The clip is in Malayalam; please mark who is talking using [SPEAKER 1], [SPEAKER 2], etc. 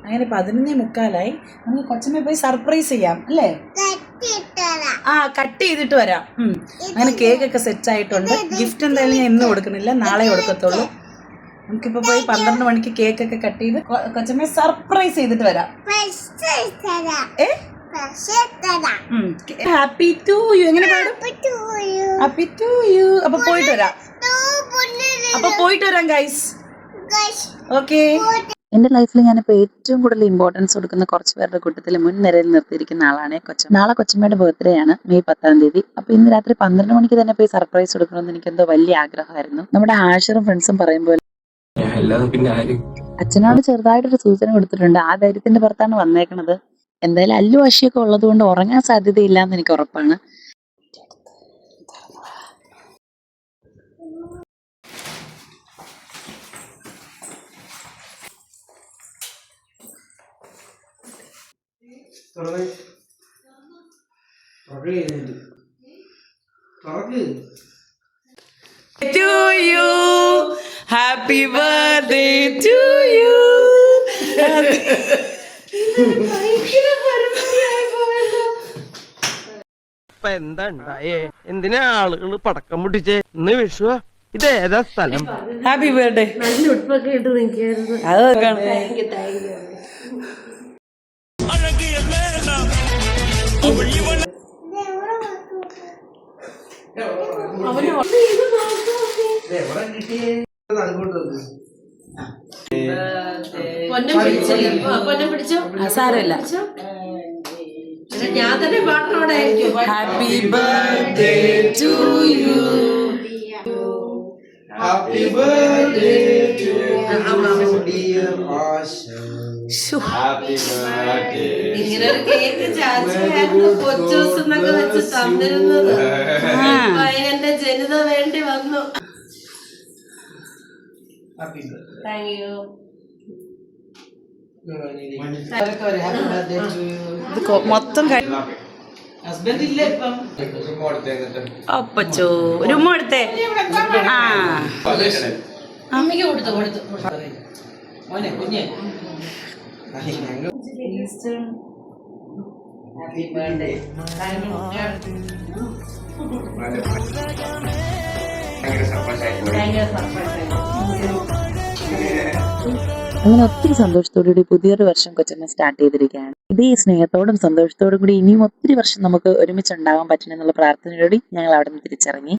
[SPEAKER 1] അങ്ങനെ 11:45 നമുക്ക് കൊച്ചമ്മ പോയി സർപ്രൈസ് ചെയ്യാം അല്ലേ? കട്ട് ചെയ്തിട്ട് വരാം. അങ്ങനെ കേക്കൊക്കെ സെറ്റ് ആയിട്ടുണ്ട്. ഗിഫ്റ്റ് എന്തായാലും ഞാൻ ഇന്ന് കൊടുക്കുന്നില്ല, നാളെ കൊടുക്കത്തുള്ളൂ. നമുക്കിപ്പോ പോയി 12 മണിക്ക് കേക്കൊക്കെ കട്ട് ചെയ്ത് കൊച്ചമ്മയെ സർപ്രൈസ് ചെയ്തിട്ട് വരാം. ഹാപ്പി ടു യു എങ്ങനെ പാടും? Happy to you. അപ്പൊ പോയിട്ട് വരാം ഗൈസ്. ഓക്കെ. എന്റെ ലൈഫിൽ ഞാനിപ്പോൾ ഏറ്റവും കൂടുതൽ ഇമ്പോർട്ടൻസ് കൊടുക്കുന്ന കുറച്ച് പേരുടെ കൂട്ടത്തിൽ മുൻനിരയിൽ നിർത്തിയിരിക്കുന്ന ആളാണ് കൊച്ചമ്മ. നാളെ കൊച്ചമ്മയുടെ ബർത്ത്ഡേ ആണ്, മെയ് 10 അപ്പൊ ഇന്ന് രാത്രി 12 മണിക്ക് തന്നെ പോയി സർപ്രൈസ് കൊടുക്കണമെന്ന് എനിക്ക് എന്തോ വലിയ ആഗ്രഹമായിരുന്നു. നമ്മുടെ ആഷറും ഫ്രണ്ട്സും പറയുമ്പോൾ അച്ഛനോട് ചെറുതായിട്ടൊരു സൂചന കൊടുത്തിട്ടുണ്ട്. ആ ധൈര്യത്തിന്റെ പുറത്താണ് വന്നേക്കണത്. എന്തായാലും അല്ലു വാശിയൊക്കെ ഉള്ളത് കൊണ്ട് ഉറങ്ങാൻ സാധ്യതയില്ല എന്ന് എനിക്ക് ഉറപ്പാണ്. To you, happy birthday to you.
[SPEAKER 2] എന്താ ഉണ്ടായേ? എന്തിനാ ആളുകൾ പടക്കം പൊട്ടിച്ചേ? ഇന്ന് വിഷുവാ. ഇത് ഏതാ സ്ഥലം?
[SPEAKER 1] Happy birthday.
[SPEAKER 3] നല്ല ഉടുപ്പൊക്കെ ഇട്ട് നിൽക്കായിരുന്നു. പൊന്നം പിടിച്ചോ.
[SPEAKER 1] സാരമില്ല.
[SPEAKER 3] ഞാൻ തന്നെ പാടണോടായിരിക്കും.
[SPEAKER 1] Happy birthday to you.
[SPEAKER 4] Happy birthday to you, dear Asha. Happy birthday.
[SPEAKER 3] ഇങ്ങനെ ഒരു കേക്ക് ചാച്ചിയായിരുന്നു കൊച്ചു ദിവസം എന്നൊക്കെ വെച്ച് തന്നിരുന്നത്. എന്റെ ജനിത വേണ്ടി വന്നു. Thank you.
[SPEAKER 1] ഇത് മൊത്തം ഹസ്ബൻഡ് ഇല്ല ഇപ്പം. അപ്പച്ചോ ഒരു ഉമ്മ എടുത്തേ.
[SPEAKER 3] അമ്മയ്ക്ക് കൊടുത്തു
[SPEAKER 4] മോനെ കുഞ്ഞെ.
[SPEAKER 1] Happy birthday. അങ്ങനെ ഒത്തിരി സന്തോഷത്തോടുകൂടി പുതിയൊരു വർഷം കൊച്ചമ്മ സ്റ്റാർട്ട് ചെയ്തിരിക്കുകയാണ്. ഇതേ സ്നേഹത്തോടും സന്തോഷത്തോടും കൂടി ഇനിയും ഒത്തിരി വർഷം നമുക്ക് ഒരുമിച്ചുണ്ടാവാൻ പറ്റണമെന്നുള്ള പ്രാർത്ഥനയോടെ ഞങ്ങൾ അവിടെ നിന്ന് തിരിച്ചിറങ്ങി.